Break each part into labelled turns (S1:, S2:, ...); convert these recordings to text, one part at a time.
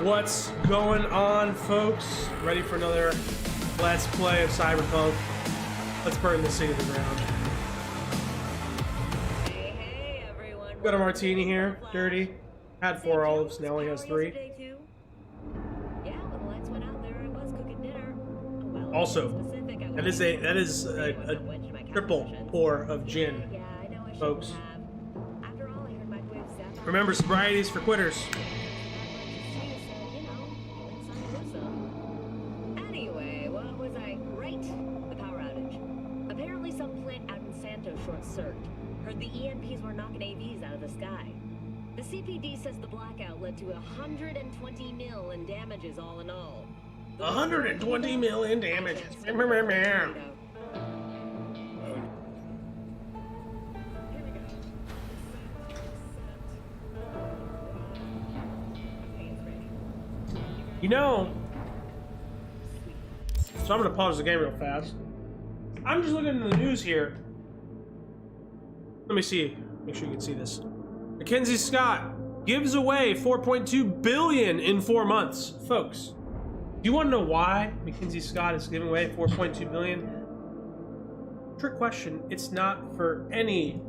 S1: What's going on, folks? Ready for another Let's Play of Cyberpunk? Let's burn this thing to the ground.
S2: Hey, everyone.
S1: Got a martini here, dirty. Had 4 olives, now only has 3.
S2: Yeah, when the lights went out there, I was cooking dinner. Well,
S1: Also, that is a triple pour of gin,
S2: yeah, I know I
S1: folks.
S2: shouldn't have. After all, I heard microwave stuff.
S1: Remember, sobriety is for quitters.
S2: Anyway, what was I? Right. The power outage. Apparently some plant out in Santo short-circuited. Heard the EMPs were knocking AVs out of the sky. The CPD says the blackout led to 120 mil in damages all in all.
S1: 120 million damages. You know, so I'm gonna pause the game real fast. I'm just looking at the news here. Let me see. Make sure you can see this. Mackenzie Scott gives away 4.2 billion in 4 months. Folks, do you want to know why Mackenzie Scott is giving away 4.2 billion? Trick question. It's not for any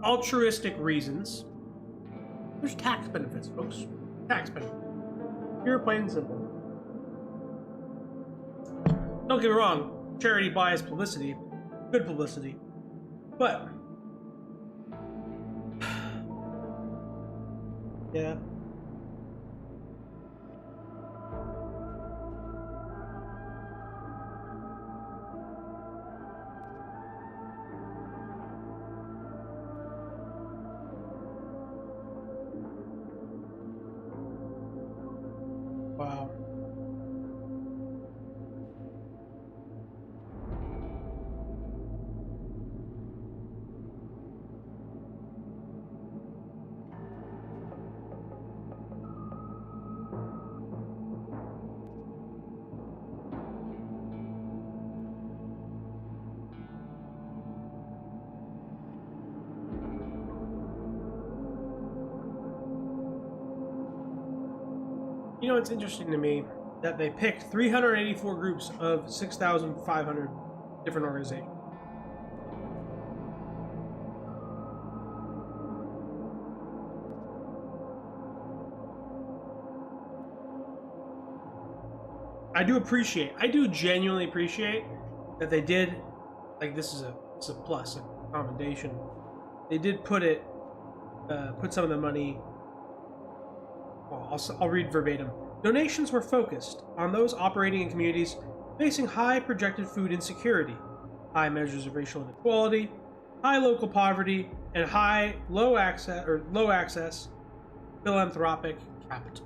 S1: altruistic reasons. There's tax benefits, folks. Tax benefits. Pure, plain and simple. Don't get me wrong. Charity buys publicity. Good publicity. But yeah. Wow. You know, it's interesting to me that they picked 384 groups of 6,500 different organizations. I do genuinely appreciate that they did, like, this is a plus, a commendation. They did put some of the money. Well, I'll read verbatim. Donations were focused on those operating in communities facing high projected food insecurity, high measures of racial inequality, high local poverty, and low access philanthropic capital.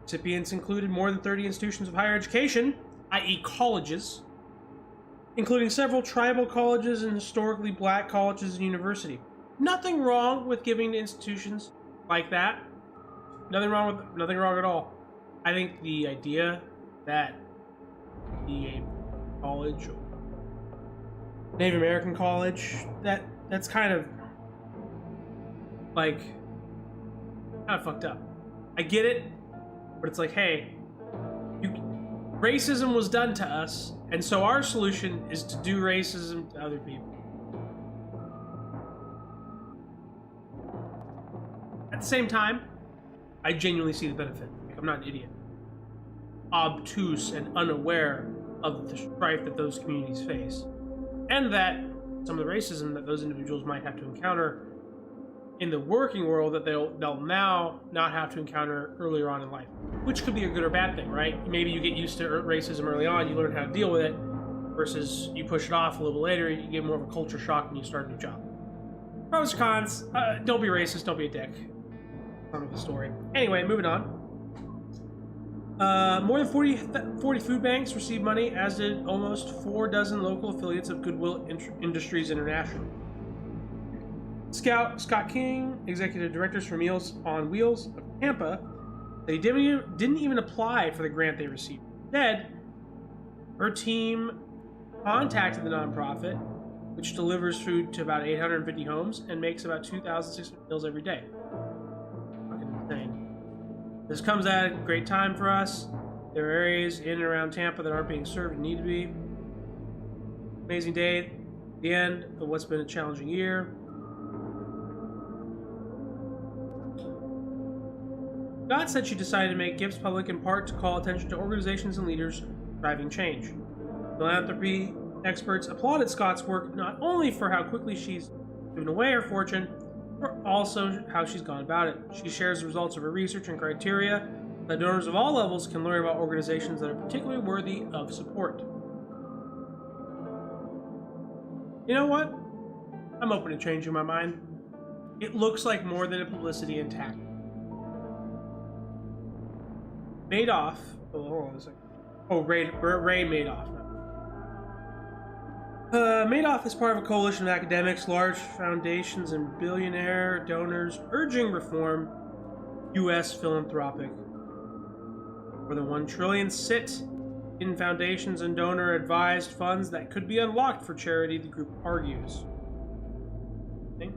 S1: Recipients included more than 30 institutions of higher education, i.e. colleges, including several tribal colleges and historically black colleges and universities. Nothing wrong with giving to institutions like that. Nothing wrong at all. I think the idea that the college, Native American college, that's kind of like fucked up. I get it, but it's like, hey, racism was done to us, and so our solution is to do racism to other people. At the same time, I genuinely see the benefit. I'm not an idiot. Obtuse and unaware of the strife that those communities face. And that some of the racism that those individuals might have to encounter in the working world that they'll now not have to encounter earlier on in life. Which could be a good or bad thing, right? Maybe you get used to racism early on, you learn how to deal with it, versus you push it off a little later, you get more of a culture shock when you start a new job. Pros, cons, don't be racist, don't be a dick. Of the story. Anyway, moving on. More than 40 food banks received money, as did almost 4 dozen local affiliates of Goodwill Industries International. Scott King, executive directors for Meals on Wheels of Tampa, they didn't even apply for the grant they received. Instead, her team contacted the nonprofit which delivers food to about 850 homes and makes about 2,600 meals every day. Fucking insane. This comes at a great time for us. There are areas in and around Tampa that aren't being served and need to be. Amazing day. The end of what's been a challenging year. Scott said she decided to make gifts public in part to call attention to organizations and leaders driving change. Philanthropy experts applauded Scott's work not only for how quickly she's given away her fortune, but also how she's gone about it. She shares the results of her research and criteria that donors of all levels can learn about organizations that are particularly worthy of support. You know what? I'm open to changing my mind. It looks like more than a publicity and tactic. Madoff. Oh, hold on a second. Oh, Ray Madoff. Madoff is part of a coalition of academics, large foundations, and billionaire donors urging reform. U.S. philanthropic. More than $1 trillion sit in foundations and donor-advised funds that could be unlocked for charity, the group argues. Okay.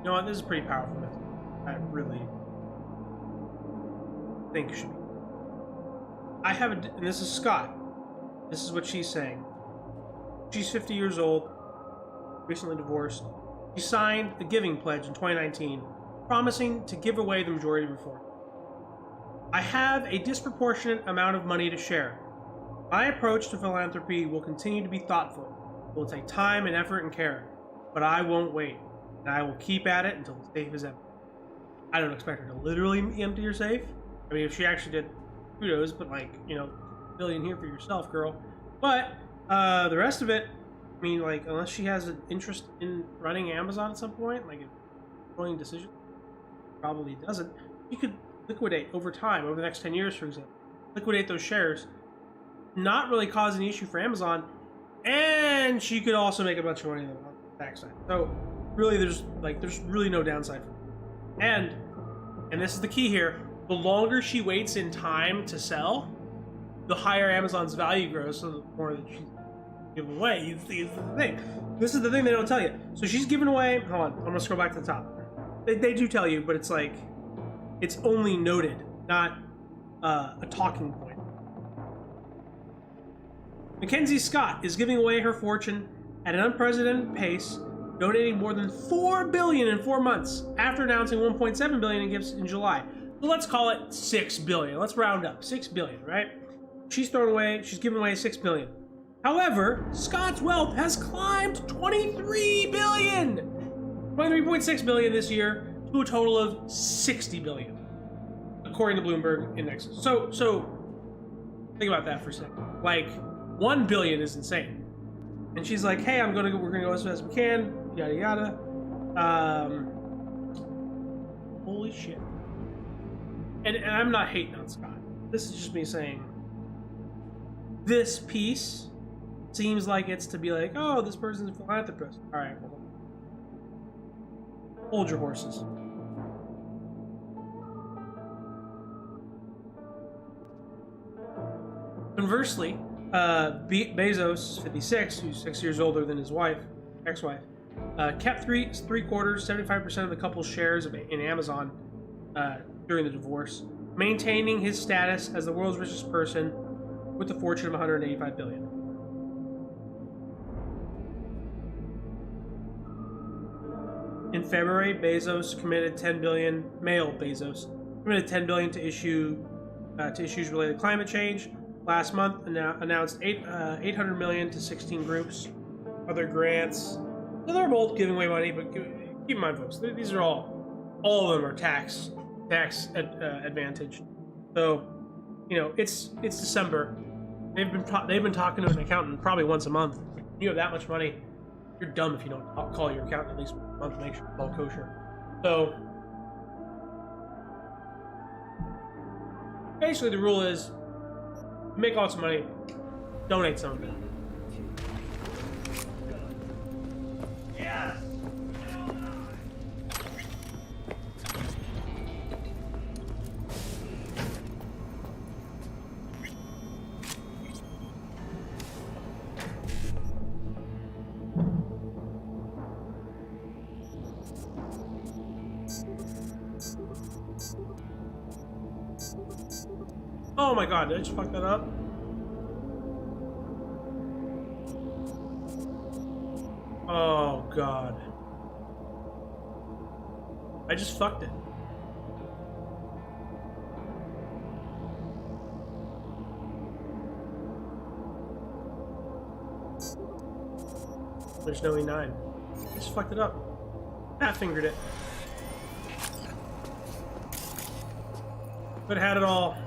S1: You know what? This is pretty powerful message. I really think should be. And this is Scott. This is what she's saying. She's 50 years old, recently divorced. She signed the Giving Pledge in 2019, promising to give away the majority of her fortune. I have a disproportionate amount of money to share. My approach to philanthropy will continue to be thoughtful. It will take time and effort and care, but I won't wait. And I will keep at it until the safe is empty. I don't expect her to literally empty her safe. I mean, if she actually did, kudos, but like, you know, $1 billion here for yourself, girl. But the rest of it, I mean, like, unless she has an interest in running Amazon at some point, like a controlling decision, probably doesn't. You could liquidate over time, over the next 10 years, for example. Liquidate those shares, not really cause an issue for Amazon, and she could also make a bunch of money on the tax side. So really, there's really no downside for her. And this is the key here, the longer she waits in time to sell, the higher Amazon's value grows, so the more that she's giving away. This is the thing. This is the thing they don't tell you. So she's giving away, hold on, I'm gonna scroll back to the top. They do tell you, but it's like, it's only noted, not a talking point. Mackenzie Scott is giving away her fortune at an unprecedented pace, donating more than $4 billion in 4 months after announcing $1.7 billion in gifts in July. So let's call it $6 billion. Let's round up, $6 billion, right? She's giving away $6 billion. However, Scott's wealth has climbed $23 billion, $23.6 billion this year, to a total of $60 billion, according to Bloomberg indexes. So think about that for a second. Like, $1 billion is insane. And she's like, hey, we're gonna go as fast as we can, yada yada. Holy shit. And I'm not hating on Scott. This is just me saying, this piece seems like it's to be like, oh, this person's a philanthropist. All right, hold your horses. Conversely, Bezos, 56, who's 6 years older than his ex-wife, kept three-quarters, 75% of the couple's shares in Amazon during the divorce, maintaining his status as the world's richest person with a fortune of $185 billion. In February, Bezos committed $10 billion. Male Bezos committed $10 billion to issues related to climate change. Last month, announced $800 million to 16 groups, other grants. So they're both giving away money, but keep in mind, folks, these are all of them are tax advantage. So, you know, it's December. They've been talking to an accountant probably once a month. You have that much money, You're dumb if you don't call your accountant at least once a month to make sure it's all kosher. So basically, the rule is you make lots of money, donate some of it. Oh my god, did I just fuck that up? Oh god. I just fucked it. There's no E9. I just fucked it up. Fat fingered it. But had it all.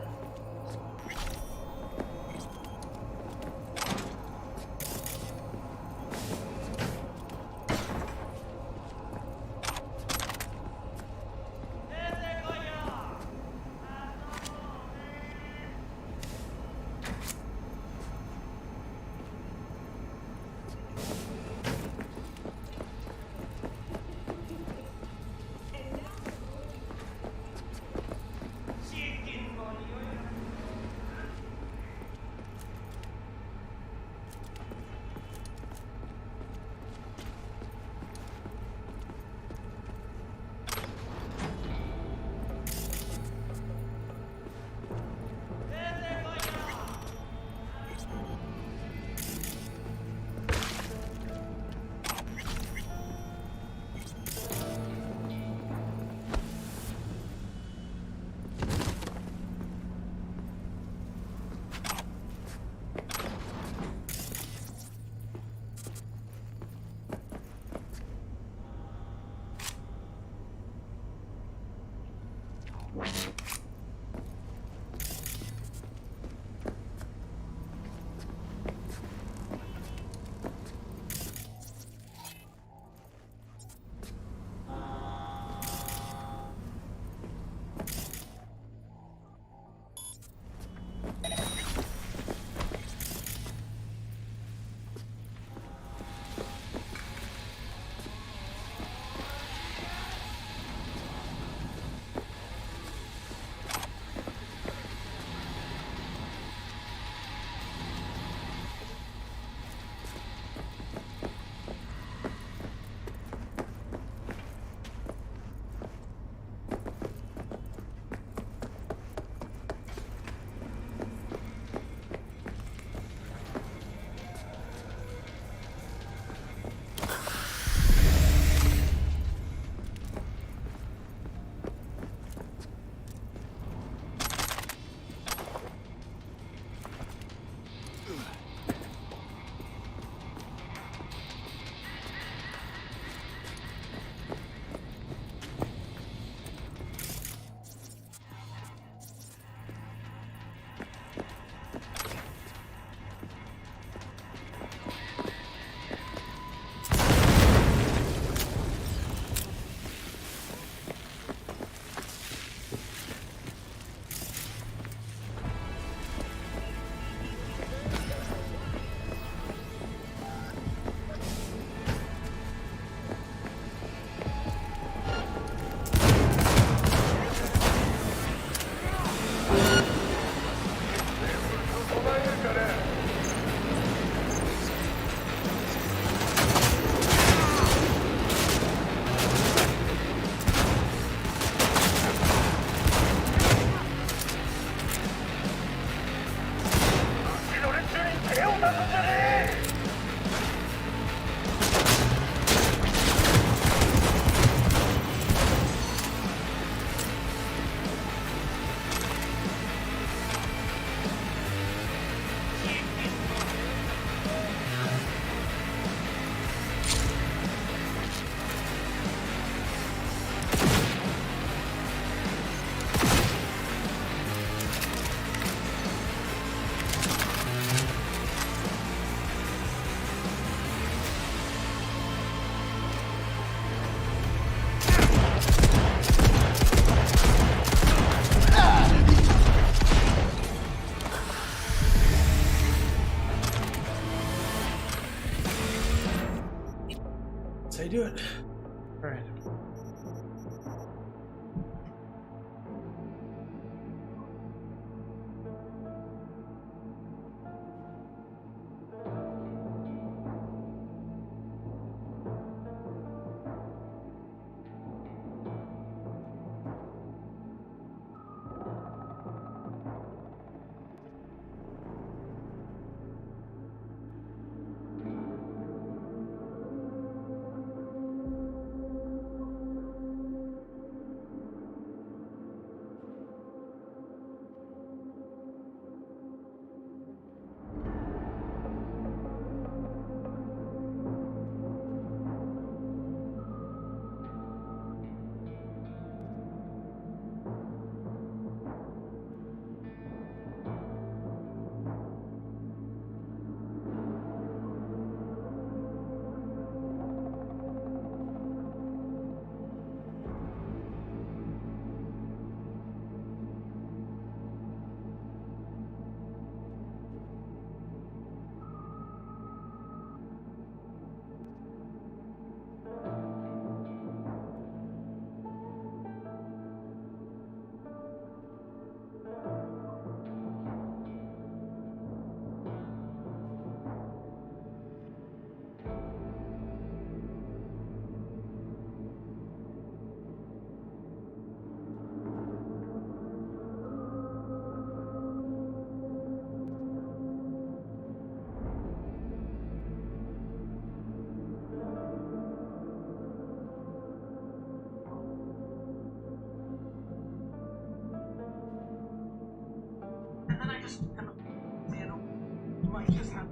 S3: then I just have a might just have.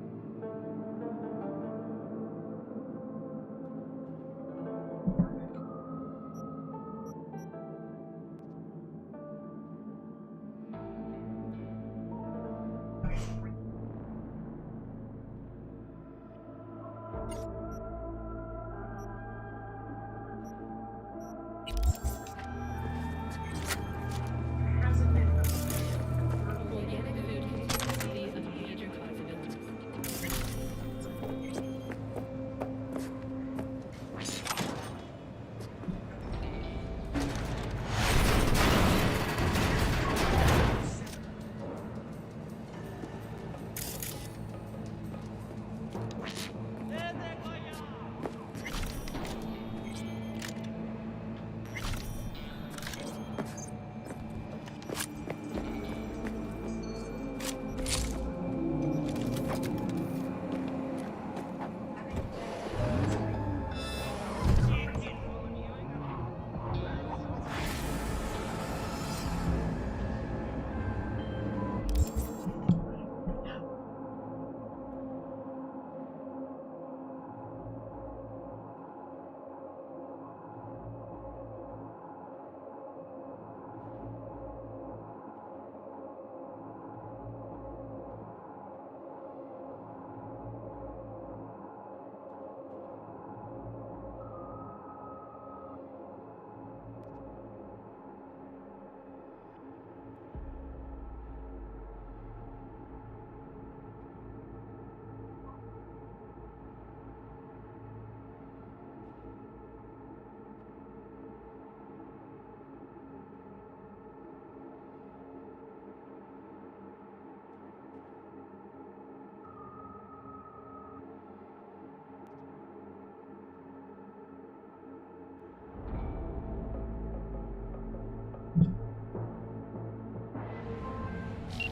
S2: Organic food continues to be a major cause of illness.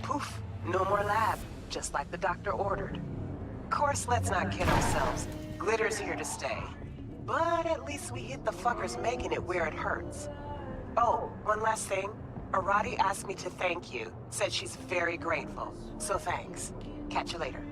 S4: Poof, no more lab, just like the doctor ordered. Of course, let's not kid ourselves. Glitter's here to stay. But at least we hit the fuckers making it where it hurts. Oh, one last thing. Arati asked me to thank you. Said she's very grateful. So thanks. Catch you later.